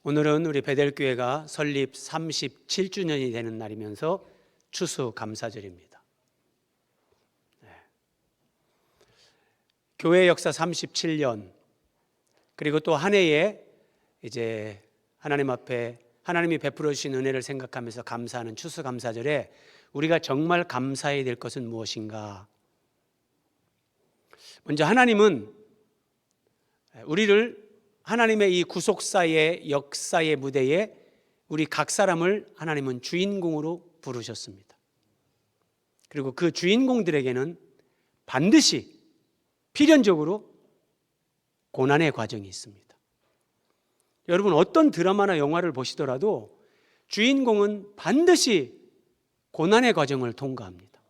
오늘은 우리 베델교회가 설립 37주년이 되는 날이면서 추수감사절입니다. 교회 역사 37년, 그리고 또 한 해에 이제 하나님 앞에 하나님이 베풀어 주신 은혜를 생각하면서 감사하는 추수감사절에 우리가 정말 감사해야 될 것은 무엇인가? 먼저 하나님은 우리를 하나님의 이 구속사의 역사의 무대에 우리 각 사람을 하나님은 주인공으로 부르셨습니다. 그리고 그 주인공들에게는 반드시 필연적으로 고난의 과정이 있습니다. 여러분, 어떤 드라마나 영화를 보시더라도 주인공은 반드시 고난의 과정을 통과합니다.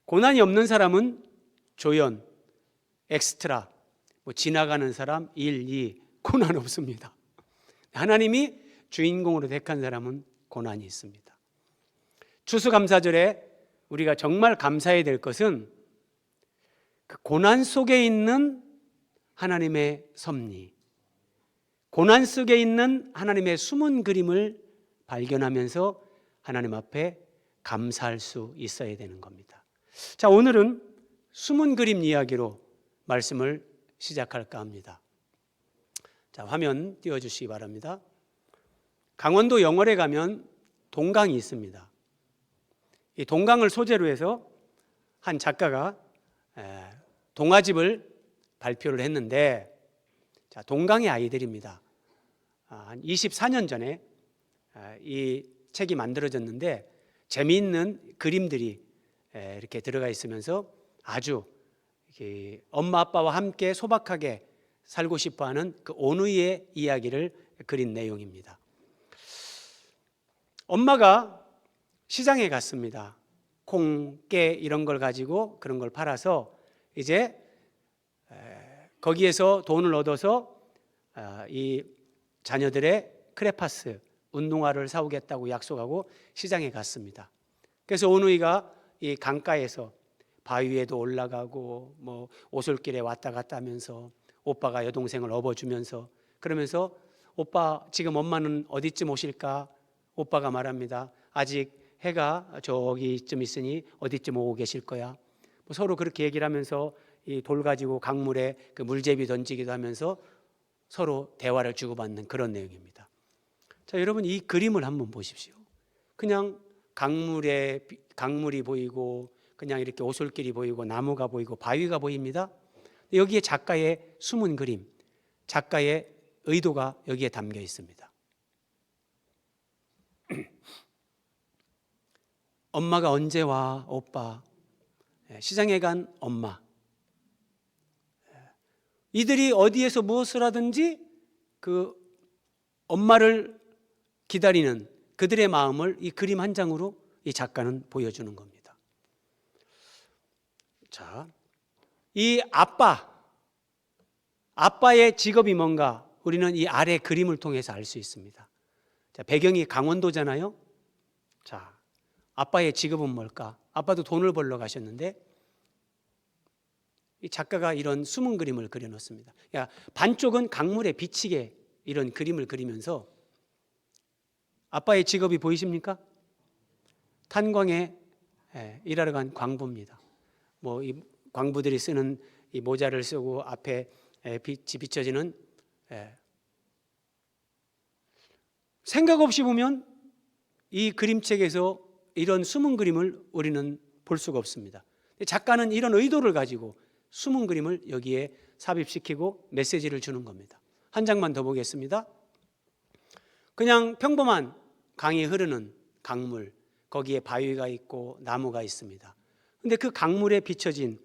고난이 없는 사람은 조연, 엑스트라, 지나가는 사람, 1, 2, 고난 없습니다. 하나님이 주인공으로 택한 사람은 고난이 있습니다. 추수감사절에 우리가 정말 감사해야 될 것은 그 고난 속에 있는 하나님의 섭리, 고난 속에 있는 하나님의 숨은 그림을 발견하면서 하나님 앞에 감사할 수 있어야 되는 겁니다. 자, 오늘은 숨은 그림 이야기로 말씀을 시작할까 합니다. 자, 화면 띄워주시기 바랍니다. 강원도 영월에 가면 동강이 있습니다. 이 동강을 소재로 해서 한 작가가 동화집을 발표를 했는데, 자, 동강의 아이들입니다. 한 24년 전에 이 책이 만들어졌는데 재미있는 그림들이 이렇게 들어가 있으면서 아주 엄마 아빠와 함께 소박하게 살고 싶어하는 그 오누이의 이야기를 그린 내용입니다. 엄마가 시장에 갔습니다. 콩, 깨 이런 걸 가지고 그런 걸 팔아서 이제 거기에서 돈을 얻어서 이 자녀들의 크레파스, 운동화를 사오겠다고 약속하고 시장에 갔습니다. 그래서 오누이가 이 강가에서 바위 위에도 올라가고 오솔길에 왔다 갔다 하면서 오빠가 여동생을 업어주면서 그러면서 오빠 지금 엄마는 어디쯤 오실까? 오빠가 말합니다. 아직 해가 저기쯤 있으니 어디쯤 오고 계실 거야. 서로 그렇게 얘기를 하면서 이 돌 가지고 강물에 그 물제비 던지기도 하면서 서로 대화를 주고받는 그런 내용입니다. 자, 여러분, 이 그림을 한번 보십시오. 그냥 강물이 보이고 그냥 이렇게 오솔길이 보이고 나무가 보이고 바위가 보입니다. 여기에 작가의 숨은 그림, 작가의 의도가 여기에 담겨 있습니다. 엄마가 언제 와, 오빠? 시장에 간 엄마. 이들이 어디에서 무엇을 하든지 그 엄마를 기다리는 그들의 마음을 이 그림 한 장으로 이 작가는 보여주는 겁니다. 자, 이 아빠의 직업이 뭔가 우리는 이 아래 그림을 통해서 알 수 있습니다. 자, 배경이 강원도잖아요. 자, 아빠의 직업은 뭘까? 아빠도 돈을 벌러 가셨는데 이 작가가 이런 숨은 그림을 그려놓습니다. 반쪽은 강물에 비치게 이런 그림을 그리면서 아빠의 직업이 보이십니까? 탄광에 일하러 간 광부입니다. 이 광부들이 쓰는 이 모자를 쓰고 앞에 빛이 비춰지는, 생각 없이 보면 이 그림책에서 이런 숨은 그림을 우리는 볼 수가 없습니다. 작가는 이런 의도를 가지고 숨은 그림을 여기에 삽입시키고 메시지를 주는 겁니다. 한 장만 더 보겠습니다. 그냥 평범한 강이 흐르는 강물, 거기에 바위가 있고 나무가 있습니다. 그런데 그 강물에 비춰진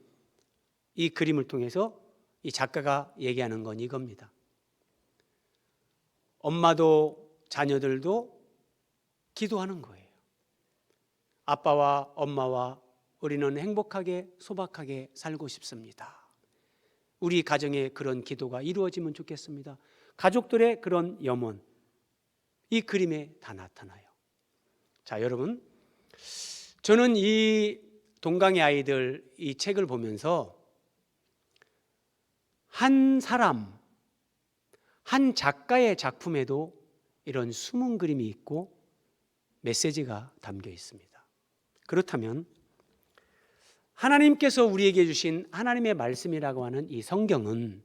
이 그림을 통해서 이 작가가 얘기하는 건 이겁니다. 엄마도 자녀들도 기도하는 거예요. 아빠와 엄마와 우리는 행복하게 소박하게 살고 싶습니다. 우리 가정에 그런 기도가 이루어지면 좋겠습니다. 가족들의 그런 염원, 이 그림에 다 나타나요. 자, 여러분, 저는 이 동강의 아이들 이 책을 보면서 한 사람, 한 작가의 작품에도 이런 숨은 그림이 있고 메시지가 담겨 있습니다. 그렇다면 하나님께서 우리에게 주신 하나님의 말씀이라고 하는 이 성경은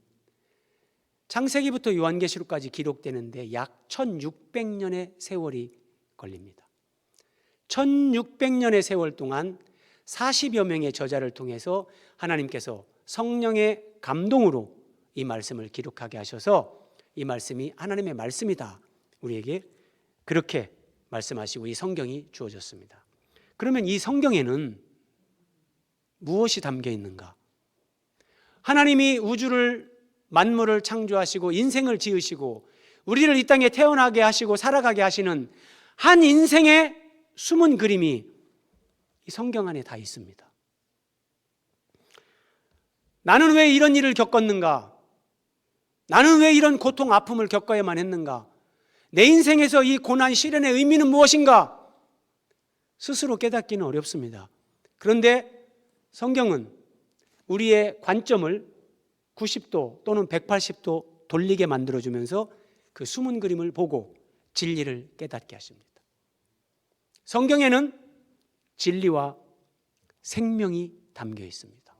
창세기부터 요한계시록까지 기록되는데 약 1600년의 세월이 걸립니다. 1600년의 세월 동안 40여 명의 저자를 통해서 하나님께서 성령의 감동으로 이 말씀을 기록하게 하셔서 이 말씀이 하나님의 말씀이다, 우리에게 그렇게 말씀하시고 이 성경이 주어졌습니다. 그러면 이 성경에는 무엇이 담겨 있는가? 하나님이 우주를, 만물을 창조하시고 인생을 지으시고 우리를 이 땅에 태어나게 하시고 살아가게 하시는 한 인생의 숨은 그림이 이 성경 안에 다 있습니다. 나는 왜 이런 일을 겪었는가? 나는 왜 이런 고통, 아픔을 겪어야만 했는가? 내 인생에서 이 고난, 시련의 의미는 무엇인가? 스스로 깨닫기는 어렵습니다. 그런데 성경은 우리의 관점을 90도 또는 180도 돌리게 만들어주면서 그 숨은 그림을 보고 진리를 깨닫게 하십니다. 성경에는 진리와 생명이 담겨 있습니다.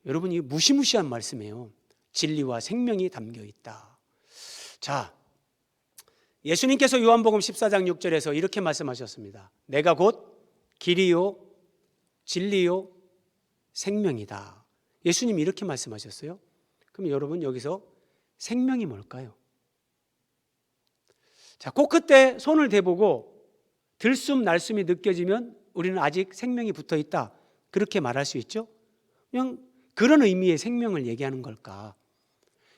여러분, 이 무시무시한 말씀이에요. 진리와 생명이 담겨 있다. 자, 예수님께서 요한복음 14장 6절에서 이렇게 말씀하셨습니다. 내가 곧 길이요 진리요 생명이다. 예수님이 이렇게 말씀하셨어요. 그럼 여러분, 여기서 생명이 뭘까요? 자, 코끝에 손을 대보고 들숨 날숨이 느껴지면 우리는 아직 생명이 붙어 있다, 그렇게 말할 수 있죠? 그냥 그런 의미의 생명을 얘기하는 걸까?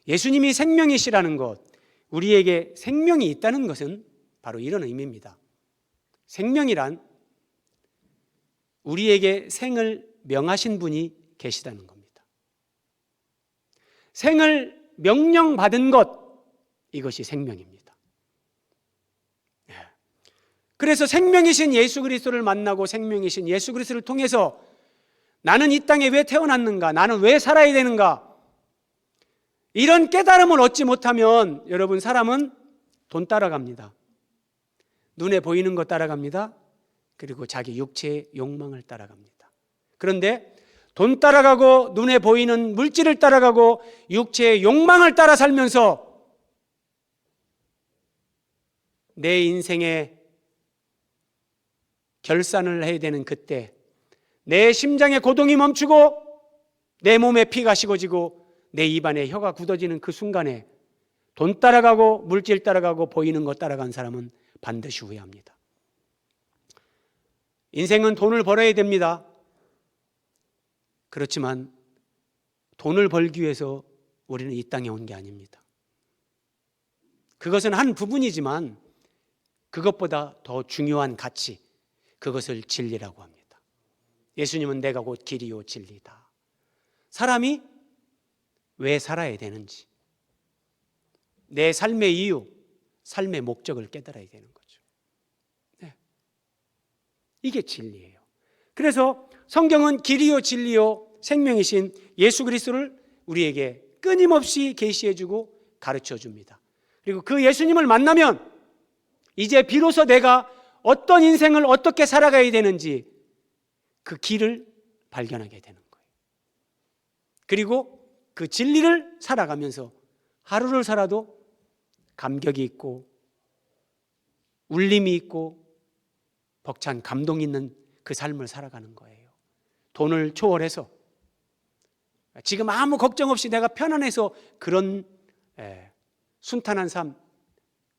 예수님이 생명이시라는 것, 우리에게 생명이 있다는 것은 바로 이런 의미입니다. 생명이란 우리에게 생을 명하신 분이 계시다는 겁니다. 생을 명령받은 것, 이것이 생명입니다. 그래서 생명이신 예수 그리스도를 만나고 생명이신 예수 그리스도를 통해서 나는 이 땅에 왜 태어났는가? 나는 왜 살아야 되는가? 이런 깨달음을 얻지 못하면 여러분, 사람은 돈 따라갑니다. 눈에 보이는 것 따라갑니다. 그리고 자기 육체의 욕망을 따라갑니다. 그런데 돈 따라가고 눈에 보이는 물질을 따라가고 육체의 욕망을 따라 살면서 내 인생의 결산을 해야 되는 그때, 내 심장의 고동이 멈추고 내 몸에 피가 식어지고 내 입안에 혀가 굳어지는 그 순간에 돈 따라가고 물질 따라가고 보이는 것 따라간 사람은 반드시 후회합니다. 인생은 돈을 벌어야 됩니다. 그렇지만 돈을 벌기 위해서 우리는 이 땅에 온 게 아닙니다. 그것은 한 부분이지만 그것보다 더 중요한 가치, 그것을 진리라고 합니다. 예수님은 내가 곧 길이요 진리다. 사람이 왜 살아야 되는지, 내 삶의 이유, 삶의 목적을 깨달아야 되는 거죠. 네. 이게 진리예요. 그래서 성경은 길이요 진리요 생명이신 예수 그리스도를 우리에게 끊임없이 계시해주고 가르쳐줍니다. 그리고 그 예수님을 만나면 이제 비로소 내가 어떤 인생을 어떻게 살아가야 되는지 그 길을 발견하게 되는 거예요. 그리고 그 진리를 살아가면서 하루를 살아도 감격이 있고 울림이 있고 벅찬 감동이 있는 그 삶을 살아가는 거예요. 돈을 초월해서 지금 아무 걱정 없이 내가 편안해서 그런 순탄한 삶,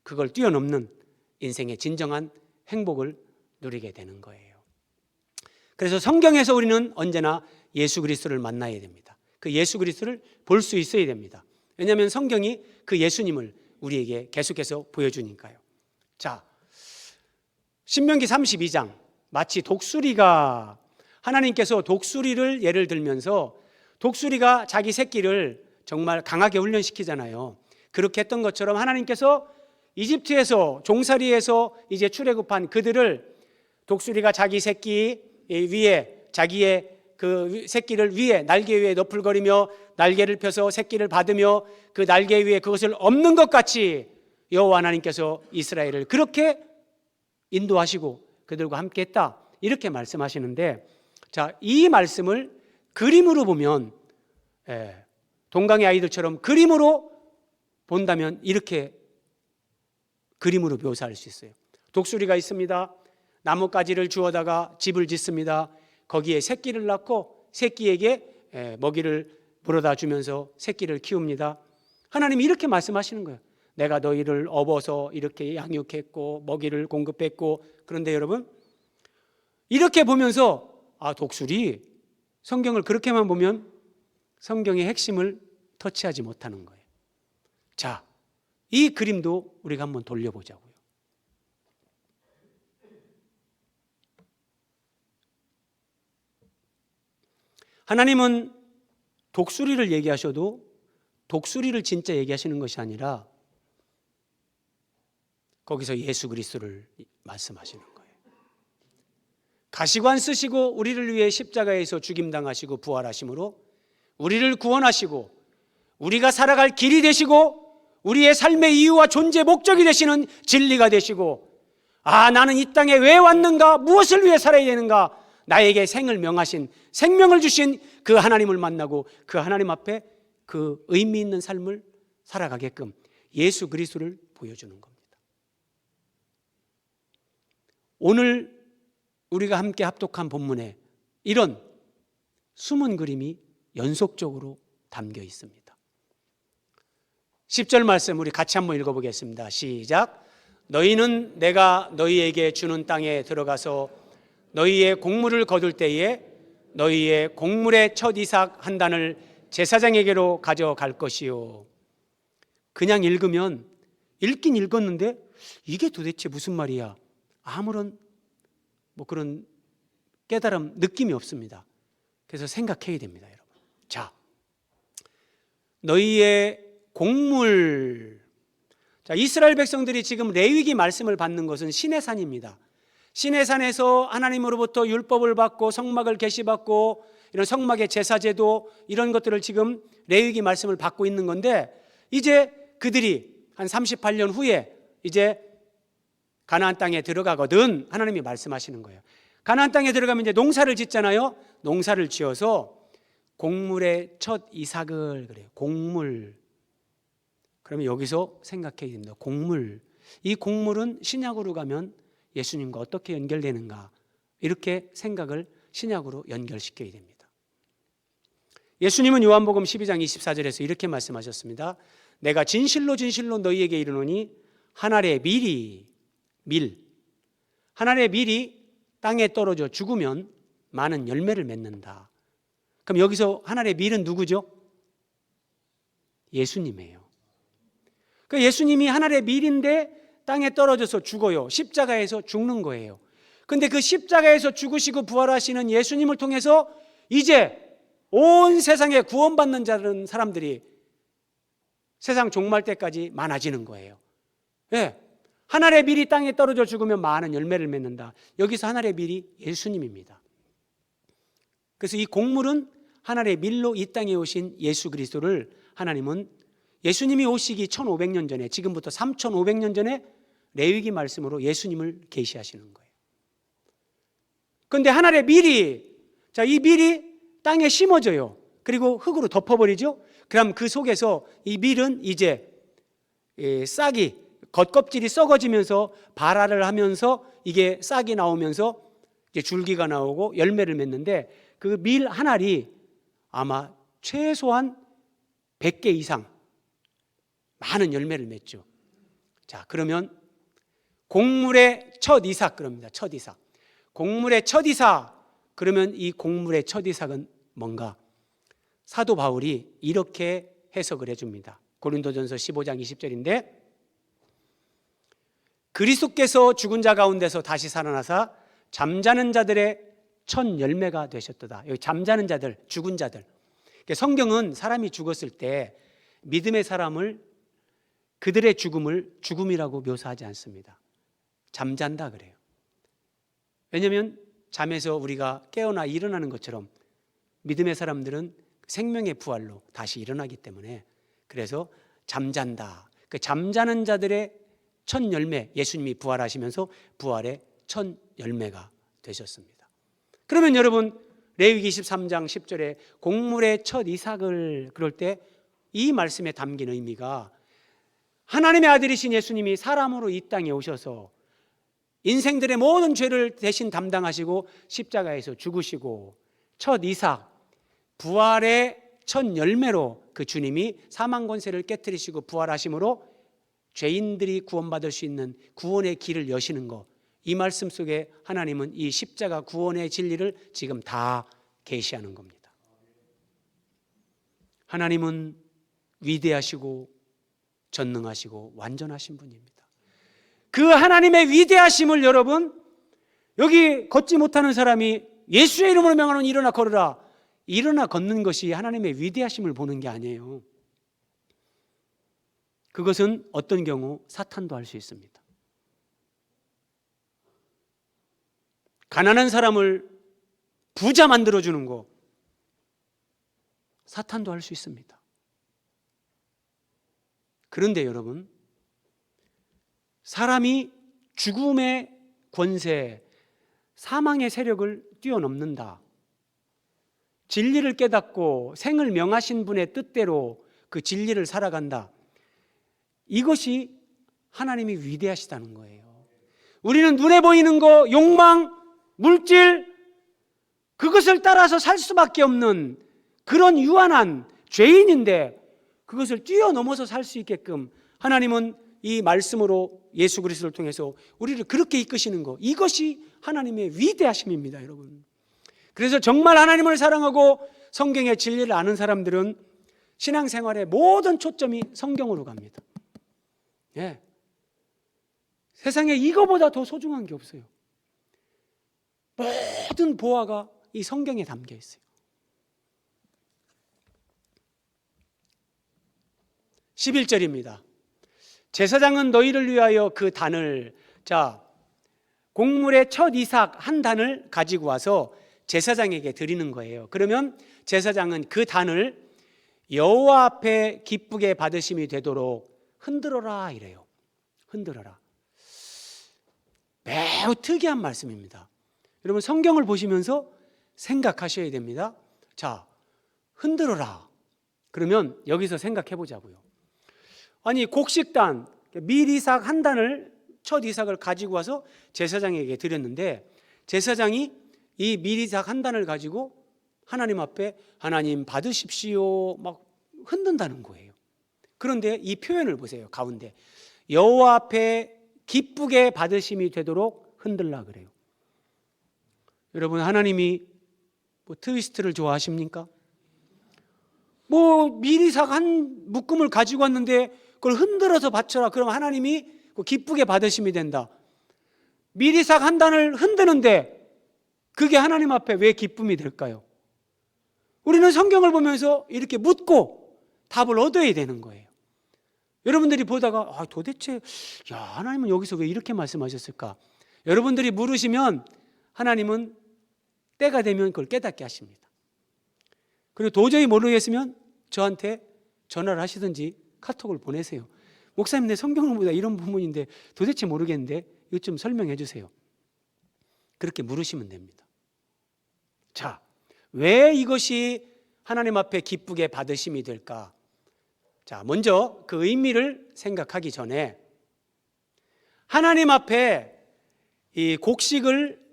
그걸 뛰어넘는 인생의 진정한 행복을 누리게 되는 거예요. 그래서 성경에서 우리는 언제나 예수 그리스도를 만나야 됩니다. 그 예수 그리스도를 볼 수 있어야 됩니다. 왜냐하면 성경이 그 예수님을 우리에게 계속해서 보여주니까요. 자, 신명기 32장, 마치 독수리가, 하나님께서 독수리를 예를 들면서 독수리가 자기 새끼를 정말 강하게 훈련시키잖아요. 그렇게 했던 것처럼 하나님께서 이집트에서 종살이에서 이제 출애굽한 그들을 독수리가 자기 새끼 위에 자기의 그 새끼를 위에 날개 위에 너풀거리며 날개를 펴서 새끼를 받으며 그 날개 위에 그것을 엎는 것 같이 여호와 하나님께서 이스라엘을 그렇게 인도하시고 그들과 함께 했다, 이렇게 말씀하시는데, 자, 이 말씀을 그림으로 보면, 동강의 아이들처럼 그림으로 본다면 이렇게 그림으로 묘사할 수 있어요. 독수리가 있습니다. 나뭇가지를 주워다가 집을 짓습니다. 거기에 새끼를 낳고 새끼에게 먹이를 물어다 주면서 새끼를 키웁니다. 하나님이 이렇게 말씀하시는 거예요. 내가 너희를 업어서 이렇게 양육했고 먹이를 공급했고. 그런데 여러분, 이렇게 보면서 독수리, 성경을 그렇게만 보면 성경의 핵심을 터치하지 못하는 거예요. 자, 이 그림도 우리가 한번 돌려보자고요. 하나님은 독수리를 얘기하셔도 독수리를 진짜 얘기하시는 것이 아니라 거기서 예수 그리스도를 말씀하시는 거예요. 가시관 쓰시고 우리를 위해 십자가에서 죽임당하시고 부활하심으로 우리를 구원하시고 우리가 살아갈 길이 되시고 우리의 삶의 이유와 존재 목적이 되시는 진리가 되시고, 나는 이 땅에 왜 왔는가, 무엇을 위해 살아야 되는가, 나에게 생을 명하신, 생명을 주신 그 하나님을 만나고 그 하나님 앞에 그 의미 있는 삶을 살아가게끔 예수 그리스도를 보여주는 겁니다. 오늘 우리가 함께 합독한 본문에 이런 숨은 그림이 연속적으로 담겨 있습니다. 10절 말씀 우리 같이 한번 읽어보겠습니다. 시작. 너희는 내가 너희에게 주는 땅에 들어가서 너희의 곡물을 거둘 때에 너희의 곡물의 첫 이삭 한 단을 제사장에게로 가져갈 것이요. 그냥 읽으면 읽긴 읽었는데 이게 도대체 무슨 말이야? 아무런 그런 깨달음, 느낌이 없습니다. 그래서 생각해야 됩니다, 여러분. 자, 너희의 곡물. 자, 이스라엘 백성들이 지금 레위기 말씀을 받는 것은 시내산입니다. 시내산에서 하나님으로부터 율법을 받고 성막을 계시받고 이런 성막의 제사제도 이런 것들을 지금 레위기 말씀을 받고 있는 건데, 이제 그들이 한 38년 후에 이제 가나안 땅에 들어가거든 하나님이 말씀하시는 거예요. 가나안 땅에 들어가면 이제 농사를 짓잖아요. 농사를 지어서 곡물의 첫 이삭을, 그래요. 곡물. 그러면 여기서 생각해야 됩니다. 곡물. 이 곡물은 신약으로 가면 예수님과 어떻게 연결되는가, 이렇게 생각을 신약으로 연결시켜야 됩니다. 예수님은 요한복음 12장 24절에서 이렇게 말씀하셨습니다. 내가 진실로 진실로 너희에게 이르노니 한 알의 한 알의 밀이 땅에 떨어져 죽으면 많은 열매를 맺는다. 그럼 여기서 한 알의 밀은 누구죠? 예수님이에요. 그 예수님이 한 알의 밀인데 땅에 떨어져서 죽어요. 십자가에서 죽는 거예요. 근데 그 십자가에서 죽으시고 부활하시는 예수님을 통해서 이제 온 세상에 구원받는 사람들이 세상 종말 때까지 많아지는 거예요. 네. 한 알의 밀이 땅에 떨어져 죽으면 많은 열매를 맺는다. 여기서 한 알의 밀이 예수님입니다. 그래서 이 곡물은 한 알의 밀로 이 땅에 오신 예수 그리스도를 하나님은 예수님이 오시기 1500년 전에, 지금부터 3500년 전에 레위기 말씀으로 예수님을 계시하시는 거예요. 그런데 한 알의 밀이, 이 밀이 땅에 심어져요. 그리고 흙으로 덮어버리죠. 그럼 그 속에서 이 밀은 이제 싹이, 겉껍질이 썩어지면서 발화를 하면서 이게 싹이 나오면서 이제 줄기가 나오고 열매를 맺는데, 그 밀 한 알이 아마 최소한 100개 이상 많은 열매를 맺죠. 자, 그러면 곡물의 첫 이삭, 그럽니다. 첫 이삭. 곡물의 첫 이삭. 그러면 이 곡물의 첫 이삭은 뭔가? 사도 바울이 이렇게 해석을 해줍니다. 고린도전서 15장 20절인데, 그리스도께서 죽은 자 가운데서 다시 살아나사 잠자는 자들의 첫 열매가 되셨도다. 여기 잠자는 자들, 죽은 자들. 성경은 사람이 죽었을 때 믿음의 사람을, 그들의 죽음을 죽음이라고 묘사하지 않습니다. 잠잔다 그래요. 왜냐하면 잠에서 우리가 깨어나 일어나는 것처럼 믿음의 사람들은 생명의 부활로 다시 일어나기 때문에, 그래서 잠잔다, 그 잠자는 자들의 첫 열매, 예수님이 부활하시면서 부활의 첫 열매가 되셨습니다. 그러면 여러분, 레위기 23장 10절에 곡물의 첫 이삭을 그럴 때 이 말씀에 담긴 의미가, 하나님의 아들이신 예수님이 사람으로 이 땅에 오셔서 인생들의 모든 죄를 대신 담당하시고 십자가에서 죽으시고 첫 이삭, 부활의 첫 열매로 그 주님이 사망 권세를 깨뜨리시고 부활하심으로 죄인들이 구원받을 수 있는 구원의 길을 여시는 것, 이 말씀 속에 하나님은 이 십자가 구원의 진리를 지금 다 계시하는 겁니다. 하나님은 위대하시고 전능하시고 완전하신 분입니다. 그 하나님의 위대하심을 여러분, 여기 걷지 못하는 사람이 예수의 이름으로 명하노니 일어나 걸으라, 일어나 걷는 것이 하나님의 위대하심을 보는 게 아니에요. 그것은 어떤 경우 사탄도 할 수 있습니다. 가난한 사람을 부자 만들어주는 거 사탄도 할 수 있습니다. 그런데 여러분, 사람이 죽음의 권세, 사망의 세력을 뛰어넘는다, 진리를 깨닫고 생을 명하신 분의 뜻대로 그 진리를 살아간다, 이것이 하나님이 위대하시다는 거예요. 우리는 눈에 보이는 거, 욕망, 물질, 그것을 따라서 살 수밖에 없는 그런 유한한 죄인인데, 그것을 뛰어넘어서 살 수 있게끔 하나님은 이 말씀으로 예수 그리스도를 통해서 우리를 그렇게 이끄시는 것, 이것이 하나님의 위대하심입니다, 여러분. 그래서 정말 하나님을 사랑하고 성경의 진리를 아는 사람들은 신앙생활의 모든 초점이 성경으로 갑니다. 예. 세상에 이거보다 더 소중한 게 없어요. 모든 보화가 이 성경에 담겨 있어요. 11절입니다. 제사장은 너희를 위하여 그 단을, 곡물의 첫 이삭 한 단을 가지고 와서 제사장에게 드리는 거예요. 그러면 제사장은 그 단을 여호와 앞에 기쁘게 받으심이 되도록 흔들어라 이래요. 흔들어라. 매우 특이한 말씀입니다. 여러분, 성경을 보시면서 생각하셔야 됩니다. 자, 흔들어라. 그러면 여기서 생각해 보자고요. 아니, 곡식단, 밀이삭 한 단을, 첫 이삭을 가지고 와서 제사장에게 드렸는데, 제사장이 이 밀이삭 한 단을 가지고 하나님 앞에 하나님 받으십시오 막 흔든다는 거예요. 그런데 이 표현을 보세요. 가운데 여호와 앞에 기쁘게 받으심이 되도록 흔들라 그래요. 여러분, 하나님이 트위스트를 좋아하십니까? 밀이삭 한 묶음을 가지고 왔는데 그걸 흔들어서 바쳐라, 그럼 하나님이 기쁘게 받으심이 된다. 밀이삭 한 단을 흔드는데 그게 하나님 앞에 왜 기쁨이 될까요? 우리는 성경을 보면서 이렇게 묻고 답을 얻어야 되는 거예요. 여러분들이 보다가 도대체 하나님은 여기서 왜 이렇게 말씀하셨을까? 여러분들이 물으시면 하나님은 때가 되면 그걸 깨닫게 하십니다. 그리고 도저히 모르겠으면 저한테 전화를 하시든지 카톡을 보내세요. 목사님, 내 성경을 보다 이런 부분인데 도대체 모르겠는데 이것 좀 설명해 주세요. 그렇게 물으시면 됩니다. 자, 왜 이것이 하나님 앞에 기쁘게 받으심이 될까? 자, 먼저 그 의미를 생각하기 전에 하나님 앞에 이 곡식을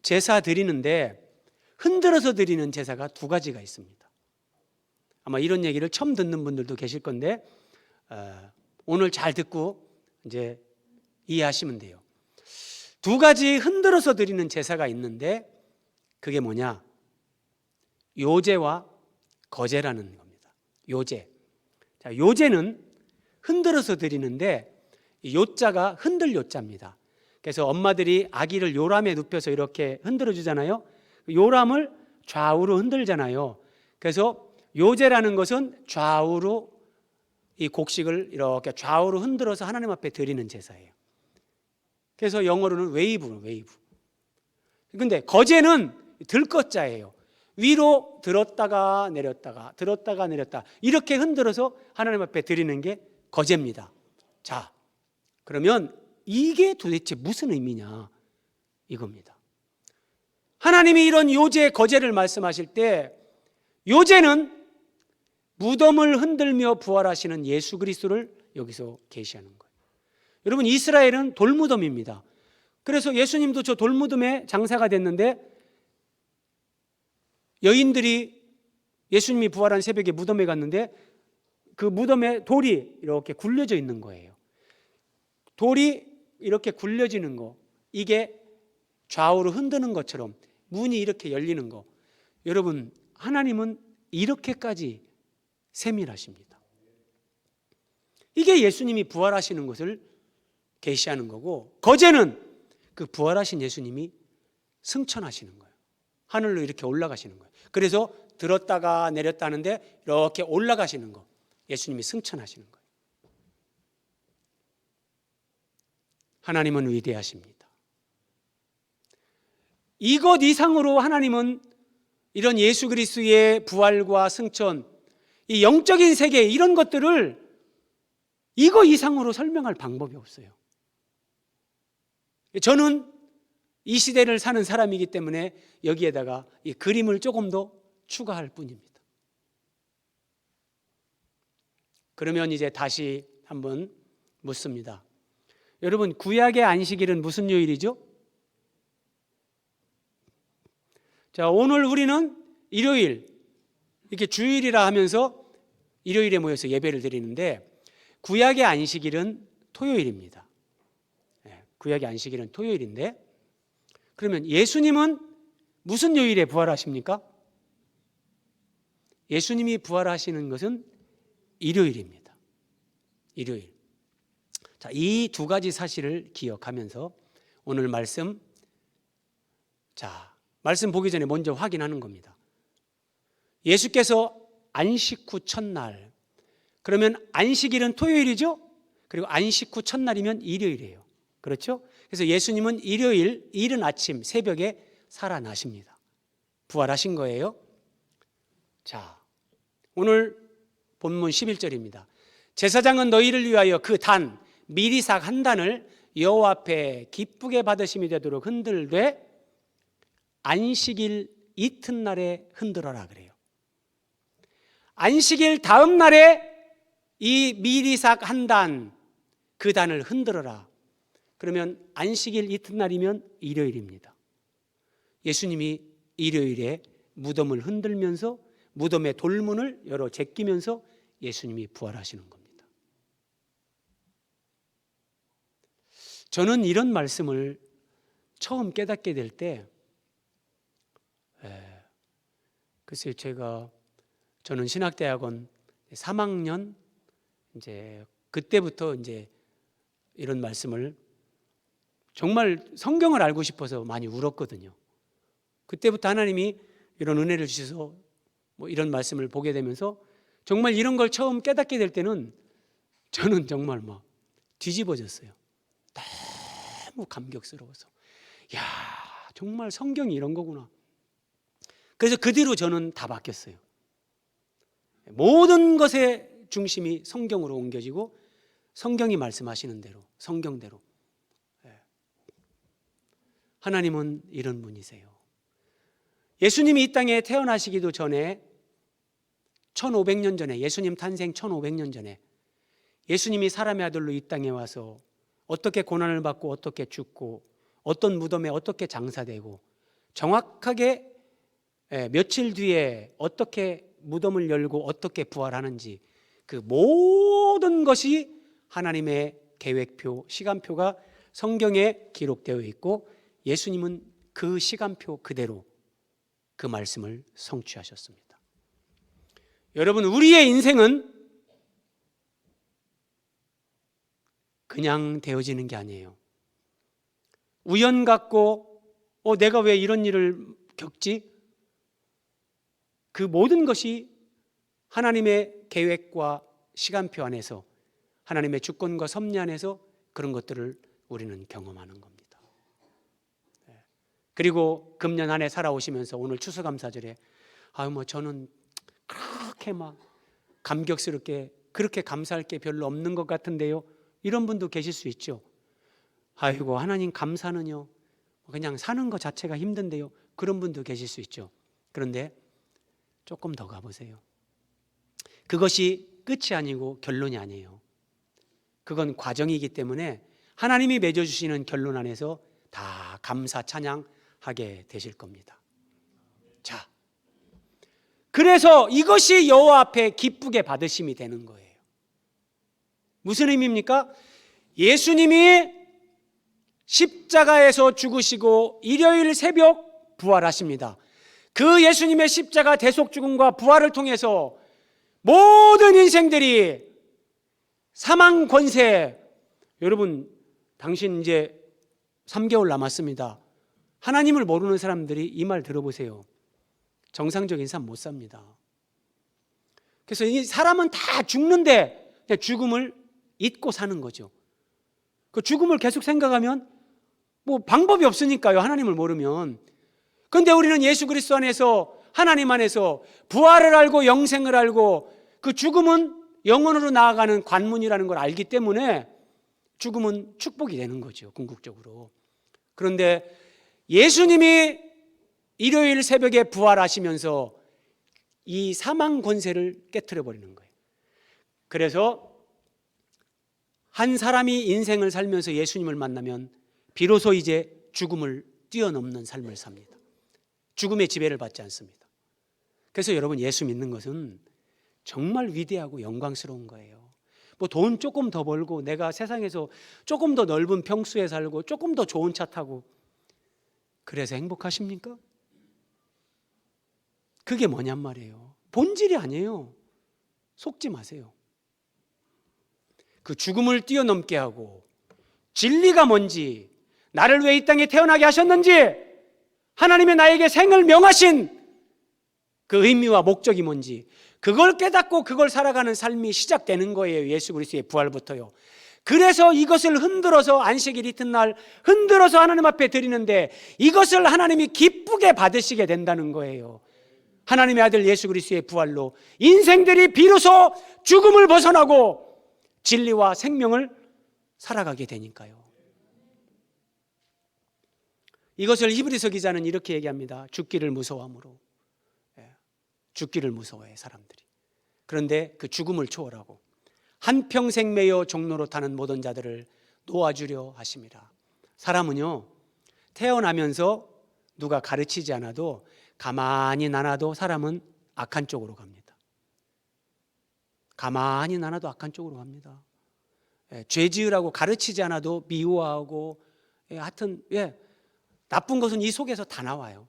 제사 드리는데 흔들어서 드리는 제사가 두 가지가 있습니다. 아마 이런 얘기를 처음 듣는 분들도 계실 건데 오늘 잘 듣고 이제 이해하시면 돼요. 두 가지 흔들어서 드리는 제사가 있는데 그게 뭐냐? 요제와 거제라는 겁니다. 요제. 자, 요제는 흔들어서 드리는데 요자가 흔들 요자입니다. 그래서 엄마들이 아기를 요람에 눕혀서 이렇게 흔들어 주잖아요. 요람을 좌우로 흔들잖아요. 그래서 요제라는 것은 좌우로 이 곡식을 이렇게 좌우로 흔들어서 하나님 앞에 드리는 제사예요. 그래서 영어로는 웨이브. 근데 거제는 들것자예요. 위로 들었다가 내렸다가 들었다가 내렸다 이렇게 흔들어서 하나님 앞에 드리는 게 거제입니다. 자, 그러면 이게 도대체 무슨 의미냐 이겁니다. 하나님이 이런 요제 거제를 말씀하실 때 요제는 무덤을 흔들며 부활하시는 예수 그리스도를 여기서 계시하는 거예요. 여러분, 이스라엘은 돌무덤입니다. 그래서 예수님도 저 돌무덤에 장사가 됐는데 여인들이 예수님이 부활한 새벽에 무덤에 갔는데 그 무덤에 돌이 이렇게 굴려져 있는 거예요. 돌이 이렇게 굴려지는 거, 이게 좌우로 흔드는 것처럼 문이 이렇게 열리는 거. 여러분, 하나님은 이렇게까지 세밀하십니다. 이게 예수님이 부활하시는 것을 계시하는 거고, 거제는 그 부활하신 예수님이 승천하시는 거예요. 하늘로 이렇게 올라가시는 거예요. 그래서 들었다가 내렸다 하는데 이렇게 올라가시는 거, 예수님이 승천하시는 거예요. 하나님은 위대하십니다. 이것 이상으로 하나님은 이런 예수 그리스도의 부활과 승천, 이 영적인 세계, 이런 것들을 이거 이상으로 설명할 방법이 없어요. 저는 이 시대를 사는 사람이기 때문에 여기에다가 이 그림을 조금 더 추가할 뿐입니다. 그러면 이제 다시 한번 묻습니다. 여러분, 구약의 안식일은 무슨 요일이죠? 자, 오늘 우리는 일요일, 이렇게 주일이라 하면서 일요일에 모여서 예배를 드리는데, 구약의 안식일은 토요일입니다. 구약의 안식일은 토요일인데, 그러면 예수님은 무슨 요일에 부활하십니까? 예수님이 부활하시는 것은 일요일입니다. 일요일. 자, 이 두 가지 사실을 기억하면서 오늘 말씀 보기 전에 먼저 확인하는 겁니다. 예수께서 안식 후 첫날, 그러면 안식일은 토요일이죠? 그리고 안식 후 첫날이면 일요일이에요. 그렇죠? 그래서 예수님은 일요일 이른 아침 새벽에 살아나십니다. 부활하신 거예요. 자, 오늘 본문 11절입니다. 제사장은 너희를 위하여 그 단 미리삭 한 단을 여호와 앞에 기쁘게 받으심이 되도록 흔들되 안식일 이튿날에 흔들어라 그래요. 안식일 다음 날에 이 미리삭 한 단, 그 단을 흔들어라. 그러면 안식일 이튿날이면 일요일입니다. 예수님이 일요일에 무덤을 흔들면서 무덤의 돌문을 열어 제끼면서 예수님이 부활하시는 겁니다. 저는 이런 말씀을 처음 깨닫게 될 때, 글쎄요, 저는 신학대학원 3학년 이제 그때부터 이제 이런 말씀을 정말 성경을 알고 싶어서 많이 울었거든요. 그때부터 하나님이 이런 은혜를 주셔서 뭐 이런 말씀을 보게 되면서 정말 이런 걸 처음 깨닫게 될 때는 저는 정말 막 뒤집어졌어요. 너무 감격스러워서, 야, 정말 성경이 이런 거구나. 그래서 그 뒤로 저는 다 바뀌었어요. 모든 것의 중심이 성경으로 옮겨지고 성경이 말씀하시는 대로, 성경대로. 하나님은 이런 분이세요. 예수님이 이 땅에 태어나시기도 전에 1500년 전에, 예수님 탄생 1500년 전에 예수님이 사람의 아들로 이 땅에 와서 어떻게 고난을 받고 어떻게 죽고 어떤 무덤에 어떻게 장사되고 정확하게 며칠 뒤에 어떻게 무덤을 열고 어떻게 부활하는지, 그 모든 것이 하나님의 계획표, 시간표가 성경에 기록되어 있고 예수님은 그 시간표 그대로 그 말씀을 성취하셨습니다. 여러분, 우리의 인생은 그냥 되어지는 게 아니에요. 우연 같고 내가 왜 이런 일을 겪지? 그 모든 것이 하나님의 계획과 시간표 안에서, 하나님의 주권과 섭리 안에서 그런 것들을 우리는 경험하는 겁니다. 그리고 금년 한 해 살아오시면서 오늘 추수감사절에 뭐 저는 그렇게 막 감격스럽게 그렇게 감사할 게 별로 없는 것 같은데요. 이런 분도 계실 수 있죠. 아이고 하나님 감사는요 그냥 사는 것 자체가 힘든데요. 그런 분도 계실 수 있죠. 그런데 조금 더 가보세요. 그것이 끝이 아니고 결론이 아니에요. 그건 과정이기 때문에 하나님이 맺어주시는 결론 안에서 다 감사 찬양하게 되실 겁니다. 자, 그래서 이것이 여호와 앞에 기쁘게 받으심이 되는 거예요. 무슨 의미입니까? 예수님이 십자가에서 죽으시고 일요일 새벽 부활하십니다. 그 예수님의 십자가 대속 죽음과 부활을 통해서 모든 인생들이 사망 권세, 여러분 당신 이제 3개월 남았습니다. 하나님을 모르는 사람들이 이 말 들어보세요. 정상적인 삶 못 삽니다. 그래서 이 사람은 다 죽는데 죽음을 잊고 사는 거죠. 그 죽음을 계속 생각하면 뭐 방법이 없으니까요. 하나님을 모르면. 그런데 우리는 예수 그리스도 안에서 하나님 안에서 부활을 알고 영생을 알고 그 죽음은 영원으로 나아가는 관문이라는 걸 알기 때문에 죽음은 축복이 되는 거죠. 궁극적으로. 그런데 예수님이 일요일 새벽에 부활하시면서 이 사망 권세를 깨트려 버리는 거예요. 그래서 한 사람이 인생을 살면서 예수님을 만나면 비로소 이제 죽음을 뛰어넘는 삶을 삽니다. 죽음의 지배를 받지 않습니다. 그래서 여러분 예수 믿는 것은 정말 위대하고 영광스러운 거예요. 뭐 돈 조금 더 벌고 내가 세상에서 조금 더 넓은 평수에 살고 조금 더 좋은 차 타고 그래서 행복하십니까? 그게 뭐냔 말이에요. 본질이 아니에요. 속지 마세요. 그 죽음을 뛰어넘게 하고 진리가 뭔지, 나를 왜 이 땅에 태어나게 하셨는지, 하나님의 나에게 생을 명하신 그 의미와 목적이 뭔지 그걸 깨닫고 그걸 살아가는 삶이 시작되는 거예요. 예수 그리스도의 부활부터요. 그래서 이것을 흔들어서 안식일 이튿날 흔들어서 하나님 앞에 드리는데 이것을 하나님이 기쁘게 받으시게 된다는 거예요. 하나님의 아들 예수 그리스도의 부활로 인생들이 비로소 죽음을 벗어나고 진리와 생명을 살아가게 되니까요. 이것을 히브리서 기자는 이렇게 얘기합니다. 죽기를 무서워함으로. 죽기를 무서워해 사람들이. 그런데 그 죽음을 초월하고 한평생 매여 종로로 타는 모든 자들을 놓아주려 하심이라. 사람은요 태어나면서 누가 가르치지 않아도 가만히 나놔도 사람은 악한 쪽으로 갑니다. 가만히 나놔도 악한 쪽으로 갑니다. 죄 지으라고 가르치지 않아도 미워하고 하여튼 나쁜 것은 이 속에서 다 나와요.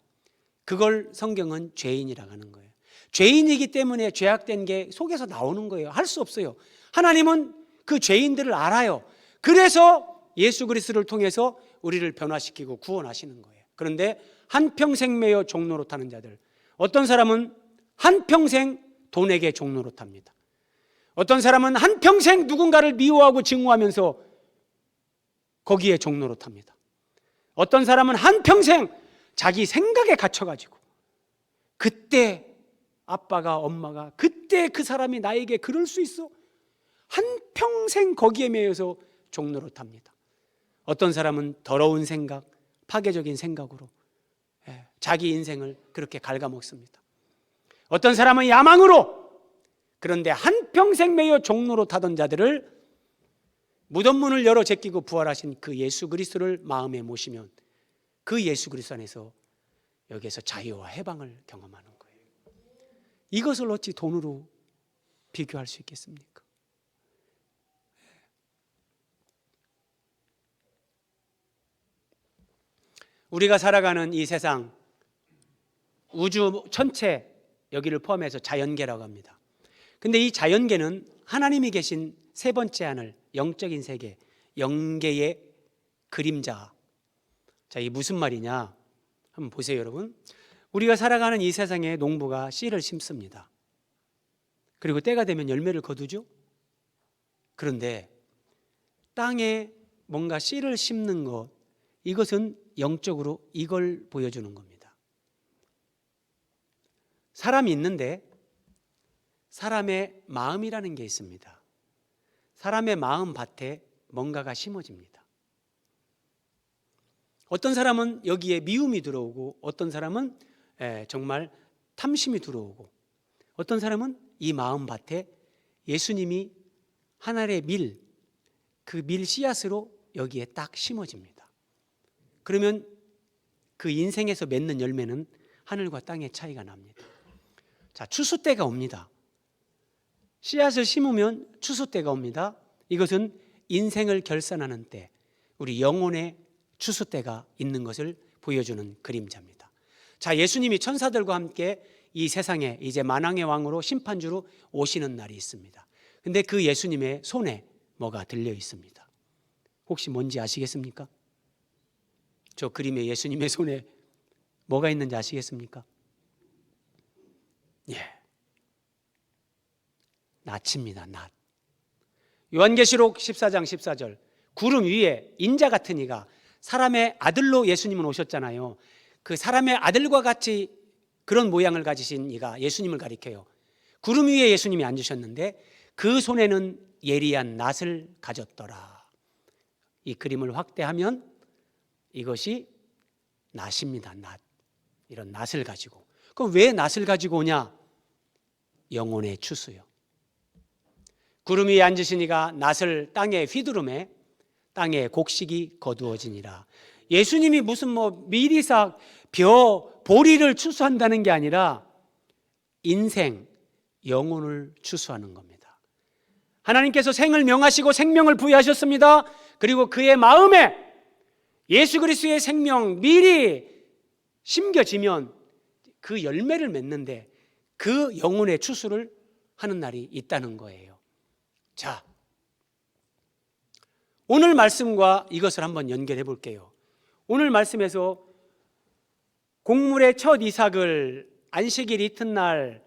그걸 성경은 죄인이라고 하는 거예요. 죄인이기 때문에 죄악된 게 속에서 나오는 거예요. 할 수 없어요. 하나님은 그 죄인들을 알아요. 그래서 예수 그리스도를 통해서 우리를 변화시키고 구원하시는 거예요. 그런데 한평생 매여 종로로 타는 자들, 어떤 사람은 한평생 돈에게 종로로 탑니다. 어떤 사람은 한평생 누군가를 미워하고 증오하면서 거기에 종로로 탑니다. 어떤 사람은 한평생 자기 생각에 갇혀가지고 그때 아빠가 엄마가 그때 그 사람이 나에게 그럴 수 있어? 한평생 거기에 매여서 종로로 탑니다. 어떤 사람은 더러운 생각, 파괴적인 생각으로 자기 인생을 그렇게 갉아먹습니다. 어떤 사람은 야망으로, 그런데 한평생 매여 종로로 타던 자들을 무덤문을 열어 제끼고 부활하신 그 예수 그리스도를 마음에 모시면 그 예수 그리스도 안에서 여기에서 자유와 해방을 경험하는 거예요. 이것을 어찌 돈으로 비교할 수 있겠습니까? 우리가 살아가는 이 세상, 우주 전체, 여기를 포함해서 자연계라고 합니다. 근데 이 자연계는 하나님이 계신 세 번째 하늘, 영적인 세계, 영계의 그림자. 자, 이게 무슨 말이냐? 한번 보세요, 여러분. 우리가 살아가는 이 세상에 농부가 씨를 심습니다. 그리고 때가 되면 열매를 거두죠. 그런데 땅에 뭔가 씨를 심는 것, 이것은 영적으로 이걸 보여주는 겁니다. 사람이 있는데 사람의 마음이라는 게 있습니다. 사람의 마음 밭에 뭔가가 심어집니다. 어떤 사람은 여기에 미움이 들어오고, 어떤 사람은 정말 탐심이 들어오고, 어떤 사람은 이 마음 밭에 예수님이 하늘의 밀, 그 밀 씨앗으로 여기에 딱 심어집니다. 그러면 그 인생에서 맺는 열매는 하늘과 땅의 차이가 납니다. 자, 추수 때가 옵니다. 씨앗을 심으면 추수 때가 옵니다. 이것은 인생을 결산하는 때, 우리 영혼의 추수 때가 있는 것을 보여주는 그림자입니다. 자, 예수님이 천사들과 함께 이 세상에 이제 만왕의 왕으로 심판주로 오시는 날이 있습니다. 근데 그 예수님의 손에 뭐가 들려 있습니다. 혹시 뭔지 아시겠습니까? 저 그림에 예수님의 손에 뭐가 있는지 아시겠습니까? 예, 낫입니다. 낫. 요한계시록 14장 14절, 구름 위에 인자 같은 이가, 사람의 아들로 예수님은 오셨잖아요. 그 사람의 아들과 같이 그런 모양을 가지신 이가 예수님을 가리켜요. 구름 위에 예수님이 앉으셨는데 그 손에는 예리한 낫을 가졌더라. 이 그림을 확대하면 이것이 낫입니다. 낫. 이런 낫을 가지고. 그럼 왜 낫을 가지고 오냐? 영혼의 추수요. 구름 위에 앉으신 이가 낫을 땅에 휘두르매 땅에 곡식이 거두어지니라. 예수님이 무슨 미리삭, 보리를 추수한다는 게 아니라 인생, 영혼을 추수하는 겁니다. 하나님께서 생을 명하시고 생명을 부여하셨습니다. 그리고 그의 마음에 예수 그리스도의 생명 미리 심겨지면 그 열매를 맺는데 그 영혼의 추수를 하는 날이 있다는 거예요. 자, 오늘 말씀과 이것을 한번 연결해 볼게요. 오늘 말씀에서 곡물의 첫 이삭을 안식일 이튿날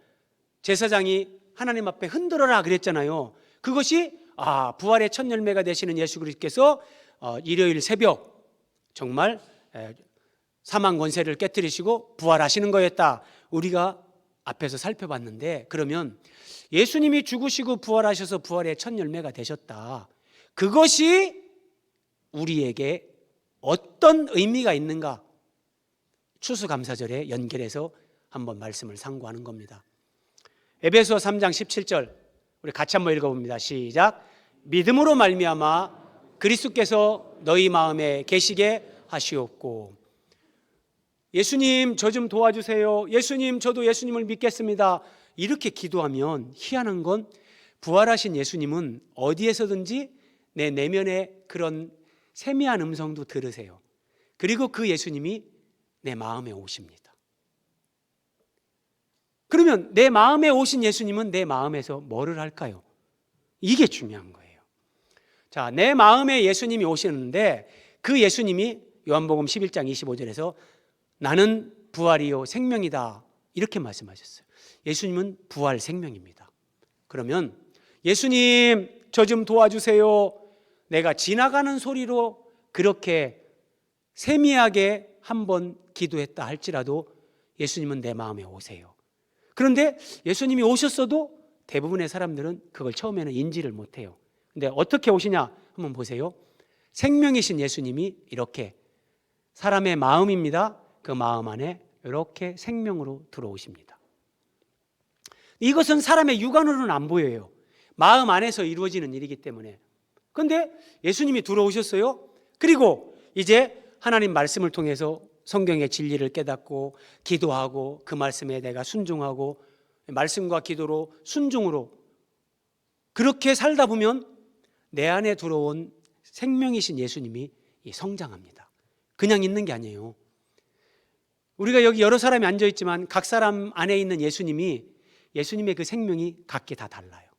제사장이 하나님 앞에 흔들어라 그랬잖아요. 그것이 부활의 첫 열매가 되시는 예수 그리스도께서 일요일 새벽 정말 사망 권세를 깨뜨리시고 부활하시는 거였다. 우리가 앞에서 살펴봤는데, 그러면 예수님이 죽으시고 부활하셔서 부활의 첫 열매가 되셨다. 그것이 우리에게 어떤 의미가 있는가? 추수감사절에 연결해서 한번 말씀을 상고하는 겁니다. 에베소 3장 17절 우리 같이 한번 읽어봅니다. 시작. 믿음으로 말미암아 그리스도께서 너희 마음에 계시게 하시옵고. 예수님 저 좀 도와주세요. 예수님 저도 예수님을 믿겠습니다. 이렇게 기도하면 희한한 건 부활하신 예수님은 어디에서든지 내 내면의 그런 세미한 음성도 들으세요. 그리고 그 예수님이 내 마음에 오십니다. 그러면 내 마음에 오신 예수님은 내 마음에서 뭐를 할까요? 이게 중요한 거예요. 자, 내 마음에 예수님이 오시는데 그 예수님이 요한복음 11장 25절에서 나는 부활이요 생명이다 이렇게 말씀하셨어요. 예수님은 부활 생명입니다. 그러면 예수님 저 좀 도와주세요. 내가 지나가는 소리로 그렇게 세미하게 한번 기도했다 할지라도 예수님은 내 마음에 오세요. 그런데 예수님이 오셨어도 대부분의 사람들은 그걸 처음에는 인지를 못해요. 근데 어떻게 오시냐 한번 보세요. 생명이신 예수님이 이렇게 사람의 마음입니다. 그 마음 안에 이렇게 생명으로 들어오십니다. 이것은 사람의 육안으로는 안 보여요. 마음 안에서 이루어지는 일이기 때문에. 그런데 예수님이 들어오셨어요. 그리고 이제 하나님 말씀을 통해서 성경의 진리를 깨닫고 기도하고 그 말씀에 내가 순종하고 말씀과 기도로 순종으로 그렇게 살다 보면 내 안에 들어온 생명이신 예수님이 성장합니다. 그냥 있는 게 아니에요. 우리가 여기 여러 사람이 앉아있지만 각 사람 안에 있는 예수님의 그 생명이 각기 다 달라요.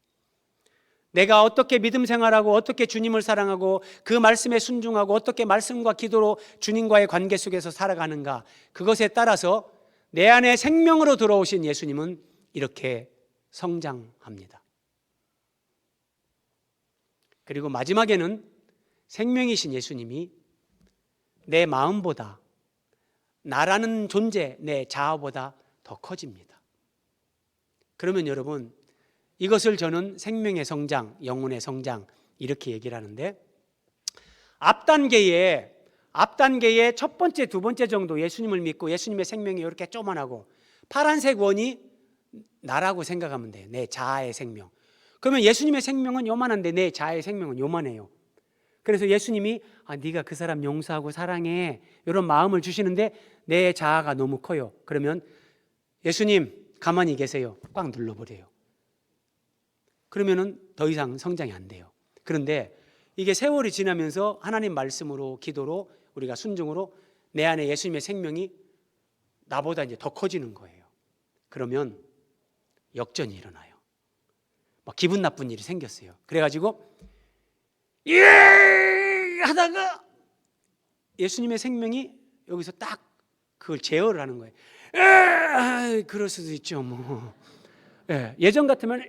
내가 어떻게 믿음 생활하고 어떻게 주님을 사랑하고 그 말씀에 순종하고 어떻게 말씀과 기도로 주님과의 관계 속에서 살아가는가, 그것에 따라서 내 안에 생명으로 들어오신 예수님은 이렇게 성장합니다. 그리고 마지막에는 생명이신 예수님이 내 마음보다, 나라는 존재, 내 자아보다 더 커집니다. 그러면 여러분, 이것을 저는 생명의 성장, 영혼의 성장 이렇게 얘기를 하는데, 앞단계에 첫 번째, 두 번째 정도 예수님을 믿고 예수님의 생명이 이렇게 쪼만하고 파란색 원이 나라고 생각하면 돼요. 내 자아의 생명. 그러면 예수님의 생명은 요만한데 내 자아의 생명은 요만해요. 그래서 예수님이 네가 그 사람 용서하고 사랑해 이런 마음을 주시는데 내 자아가 너무 커요. 그러면 예수님 가만히 계세요. 꽉 눌러버려요. 그러면은 더 이상 성장이 안 돼요. 그런데 이게 세월이 지나면서 하나님 말씀으로, 기도로, 우리가 순종으로 내 안에 예수님의 생명이 나보다 이제 더 커지는 거예요. 그러면 역전이 일어나요. 막 기분 나쁜 일이 생겼어요. 그래가지고 하다가 예수님의 생명이 여기서 딱 그걸 제어를 하는 거예요. 그럴 수도 있죠, 뭐. 예전 같으면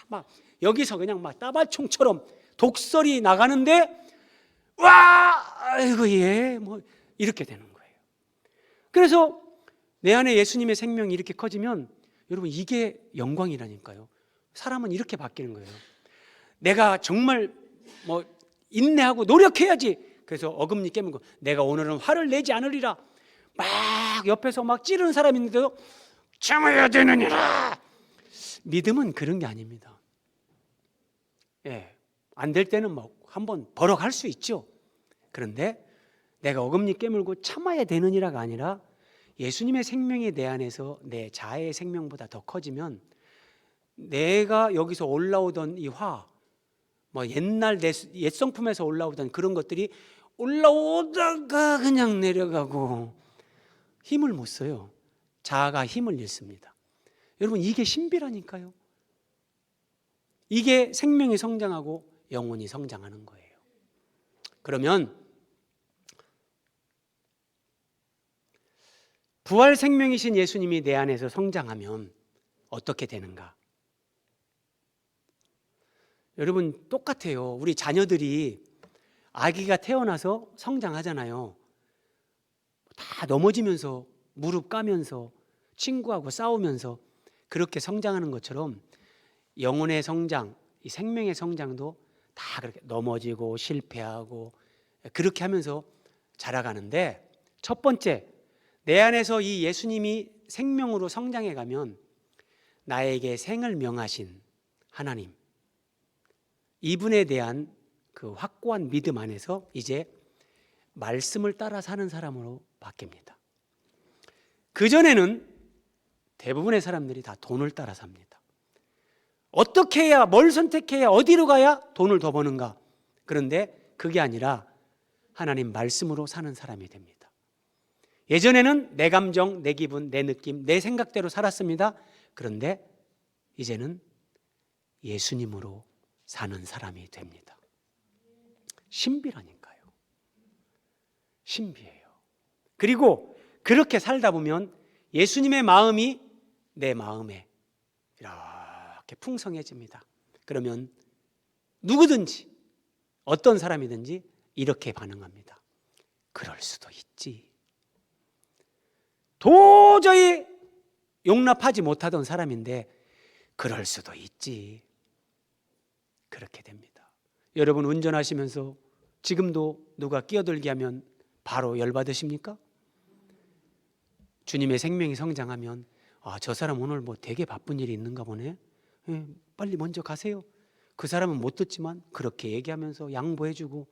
막 여기서 그냥 막 따발총처럼 독설이 나가는데 아이고 뭐 이렇게 되는 거예요. 그래서 내 안에 예수님의 생명이 이렇게 커지면 여러분 이게 영광이라니까요. 사람은 이렇게 바뀌는 거예요. 내가 정말 뭐 인내하고 노력해야지. 그래서 어금니 깨물고 내가 오늘은 화를 내지 않으리라. 막 옆에서 막 찌르는 사람이 있는데도 참아야 되느니라. 믿음은 그런 게 아닙니다. 안 될 때는 뭐 한번 버럭할 수 있죠. 그런데 내가 어금니 깨물고 참아야 되느니라가 아니라 예수님의 생명이 내 안에서 내 자아의 생명보다 더 커지면 내가 여기서 올라오던 이 화, 뭐 옛날 내 옛성품에서 올라오던 그런 것들이 올라오다가 그냥 내려가고 힘을 못 써요. 자아가 힘을 잃습니다. 여러분 이게 신비라니까요. 이게 생명이 성장하고 영혼이 성장하는 거예요. 그러면 부활 생명이신 예수님이 내 안에서 성장하면 어떻게 되는가? 여러분 똑같아요. 우리 자녀들이 아기가 태어나서 성장하잖아요. 다 넘어지면서 무릎 까면서 친구하고 싸우면서 그렇게 성장하는 것처럼 영혼의 성장, 이 생명의 성장도 다 그렇게 넘어지고 실패하고 그렇게 하면서 자라가는데, 첫 번째, 내 안에서 이 예수님이 생명으로 성장해 가면 나에게 생을 명하신 하나님, 이분에 대한 그 확고한 믿음 안에서 이제 말씀을 따라 사는 사람으로 바뀝니다. 그전에는 대부분의 사람들이 다 돈을 따라 삽니다. 어떻게 해야, 뭘 선택해야, 어디로 가야 돈을 더 버는가? 그런데 그게 아니라 하나님 말씀으로 사는 사람이 됩니다. 예전에는 내 감정, 내 기분, 내 느낌, 내 생각대로 살았습니다. 그런데 이제는 예수님으로 사는 사람이 됩니다. 신비라니까요. 신비해요. 그리고 그렇게 살다 보면 예수님의 마음이 내 마음에 이렇게 풍성해집니다. 그러면 누구든지 어떤 사람이든지 이렇게 반응합니다. 그럴 수도 있지. 도저히 용납하지 못하던 사람인데 그럴 수도 있지. 그렇게 됩니다. 여러분 운전하시면서 지금도 누가 끼어들게 하면 바로 열받으십니까? 주님의 생명이 성장하면 저 사람 오늘 뭐 되게 바쁜 일이 있는가 보네. 빨리 먼저 가세요. 그 사람은 못 듣지만 그렇게 얘기하면서 양보해주고,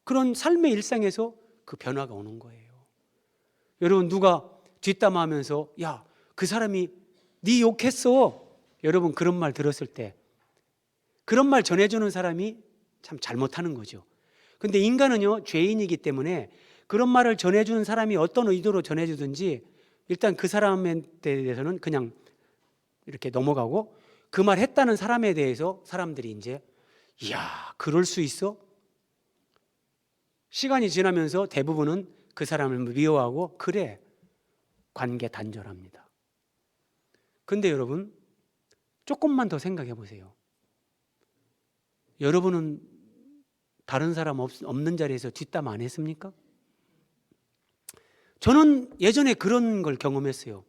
그런 삶의 일상에서 그 변화가 오는 거예요. 여러분 누가 뒷담화하면서 야, 그 사람이 네 욕했어. 여러분 그런 말 들었을 때 그런 말 전해주는 사람이 참 잘못하는 거죠. 근데 인간은요 죄인이기 때문에 그런 말을 전해주는 사람이 어떤 의도로 전해주든지 일단 그 사람에 대해서는 그냥 이렇게 넘어가고, 그 말 했다는 사람에 대해서 사람들이 이제 이야 그럴 수 있어? 시간이 지나면서 대부분은 그 사람을 미워하고 그래 관계 단절합니다. 근데 여러분 조금만 더 생각해 보세요. 여러분은 다른 사람 없는 자리에서 뒷담 안 했습니까? 저는 예전에 그런 걸 경험했어요.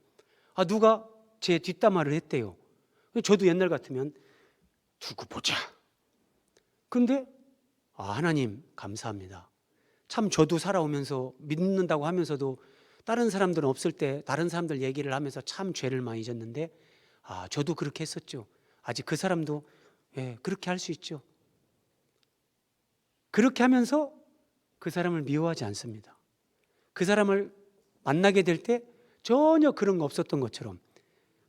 누가 제 뒷담화를 했대요. 저도 옛날 같으면 두고 보자. 그런데 하나님 감사합니다. 참 저도 살아오면서 믿는다고 하면서도 다른 사람들은 없을 때 다른 사람들 얘기를 하면서 참 죄를 많이 졌는데 저도 그렇게 했었죠. 아직 그 사람도 그렇게 할 수 있죠. 그렇게 하면서 그 사람을 미워하지 않습니다. 그 사람을 만나게 될 때 전혀 그런 거 없었던 것처럼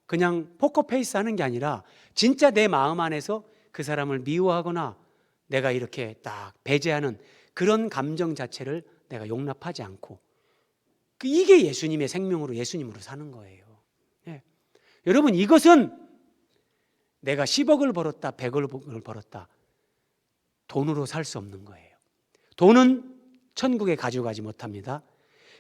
그냥 포커페이스 하는 게 아니라 진짜 내 마음 안에서 그 사람을 미워하거나 내가 이렇게 딱 배제하는 그런 감정 자체를 내가 용납하지 않고 이게 예수님의 생명으로 예수님으로 사는 거예요. 여러분, 이것은 내가 10억을 벌었다 100억을 벌었다 돈으로 살 수 없는 거예요. 돈은 천국에 가져가지 못합니다.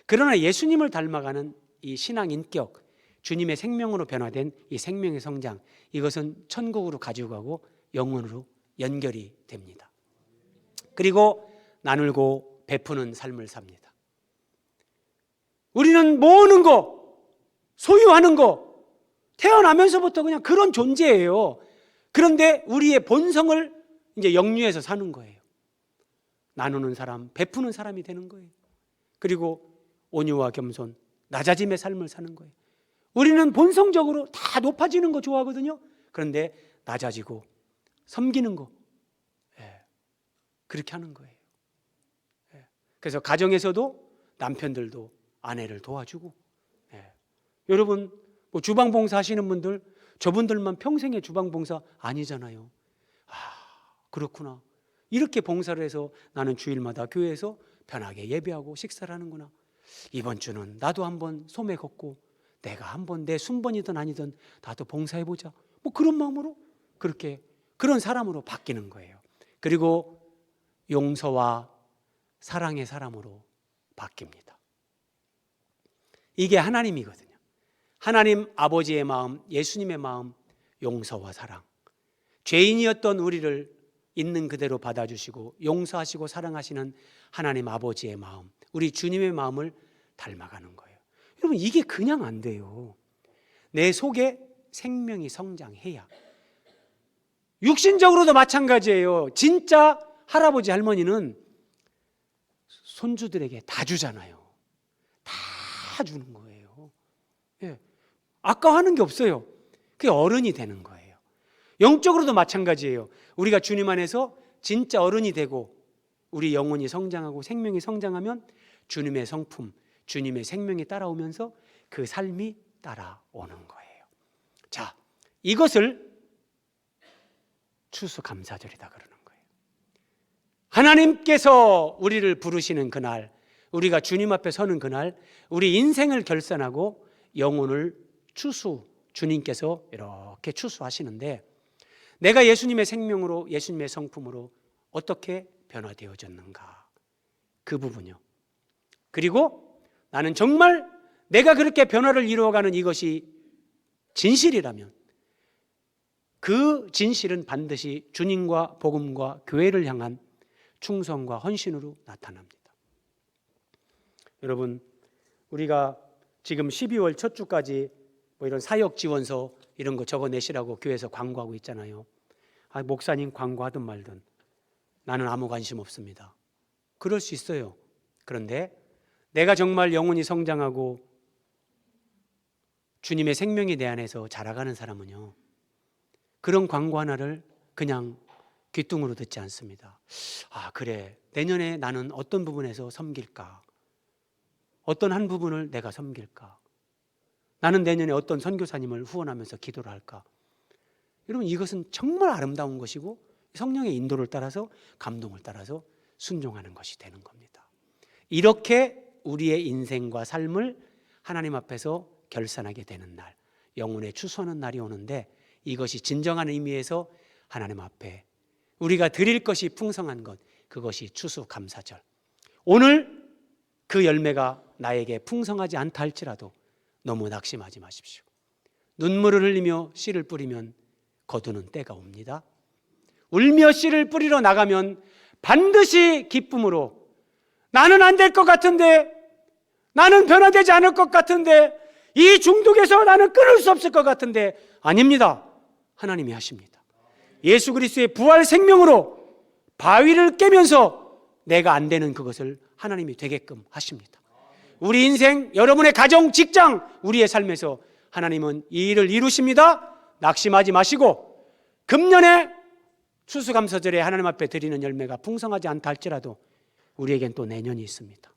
그러나 예수님을 닮아가는 이 신앙 인격, 주님의 생명으로 변화된 이 생명의 성장, 이것은 천국으로 가지고 가고 영원으로 연결이 됩니다. 그리고 나누고 베푸는 삶을 삽니다. 우리는 모으는 거, 소유하는 거, 태어나면서부터 그냥 그런 존재예요. 그런데 우리의 본성을 이제 역류해서 사는 거예요. 나누는 사람, 베푸는 사람이 되는 거예요. 그리고 온유와 겸손, 낮아짐의 삶을 사는 거예요. 우리는 본성적으로 다 높아지는 거 좋아하거든요. 그런데 낮아지고 섬기는 거, 그렇게 하는 거예요. 그래서 가정에서도 남편들도 아내를 도와주고, 여러분 주방 봉사 하시는 분들, 저분들만 평생의 주방 봉사 아니잖아요. 그렇구나. 이렇게 봉사를 해서 나는 주일마다 교회에서 편하게 예배하고 식사를 하는구나. 이번 주는 나도 한번 소매 걷고 내가 한번 내 순번이든 아니든 나도 봉사해보자. 그런 마음으로 그렇게 그런 사람으로 바뀌는 거예요. 그리고 용서와 사랑의 사람으로 바뀝니다. 이게 하나님이거든요. 하나님 아버지의 마음, 예수님의 마음, 용서와 사랑. 죄인이었던 우리를 있는 그대로 받아주시고 용서하시고 사랑하시는 하나님 아버지의 마음, 우리 주님의 마음을 닮아가는 거예요. 여러분, 이게 그냥 안 돼요. 내 속에 생명이 성장해야. 육신적으로도 마찬가지예요. 진짜 할아버지 할머니는 손주들에게 다 주잖아요. 다 주는 거예요. 아까워하는 게 없어요. 그게 어른이 되는 거예요. 영적으로도 마찬가지예요. 우리가 주님 안에서 진짜 어른이 되고 우리 영혼이 성장하고 생명이 성장하면 주님의 성품, 주님의 생명이 따라오면서 그 삶이 따라오는 거예요. 자, 이것을 추수감사절이다 그러는 거예요. 하나님께서 우리를 부르시는 그날, 우리가 주님 앞에 서는 그날, 우리 인생을 결산하고 영혼을 주님께서 이렇게 추수하시는데, 내가 예수님의 생명으로, 예수님의 성품으로 어떻게 변화되어졌는가, 그 부분이요. 그리고 나는 정말 내가 그렇게 변화를 이루어가는 이것이 진실이라면 그 진실은 반드시 주님과 복음과 교회를 향한 충성과 헌신으로 나타납니다. 여러분, 우리가 지금 12월 첫 주까지 이런 사역 지원서 이런 거 적어내시라고 교회에서 광고하고 있잖아요. 목사님 광고하든 말든 나는 아무 관심 없습니다. 그럴 수 있어요. 그런데 내가 정말 영혼이 성장하고 주님의 생명이 내 안에서 자라가는 사람은요, 그런 광고 하나를 그냥 귓등으로 듣지 않습니다. 그래, 내년에 나는 어떤 부분에서 섬길까? 어떤 한 부분을 내가 섬길까? 나는 내년에 어떤 선교사님을 후원하면서 기도를 할까? 여러분, 이것은 정말 아름다운 것이고 성령의 인도를 따라서, 감동을 따라서 순종하는 것이 되는 겁니다. 이렇게 우리의 인생과 삶을 하나님 앞에서 결산하게 되는 날, 영혼에 추수하는 날이 오는데, 이것이 진정한 의미에서 하나님 앞에 우리가 드릴 것이 풍성한 것, 그것이 추수감사절. 오늘 그 열매가 나에게 풍성하지 않다 할지라도 너무 낙심하지 마십시오. 눈물을 흘리며 씨를 뿌리면 거두는 때가 옵니다. 울며 씨를 뿌리러 나가면 반드시 기쁨으로, 나는 안 될 것 같은데, 나는 변화되지 않을 것 같은데, 이 중독에서 나는 끊을 수 없을 것 같은데 아닙니다. 하나님이 하십니다. 예수 그리스도의 부활 생명으로 바위를 깨면서 내가 안 되는 그것을 하나님이 되게끔 하십니다. 우리 인생, 여러분의 가정, 직장, 우리의 삶에서 하나님은 이 일을 이루십니다. 낙심하지 마시고 금년에 추수감사절에 하나님 앞에 드리는 열매가 풍성하지 않다 할지라도 우리에겐 또 내년이 있습니다.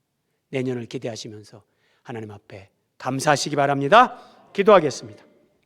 내년을 기대하시면서 하나님 앞에 감사하시기 바랍니다. 기도하겠습니다.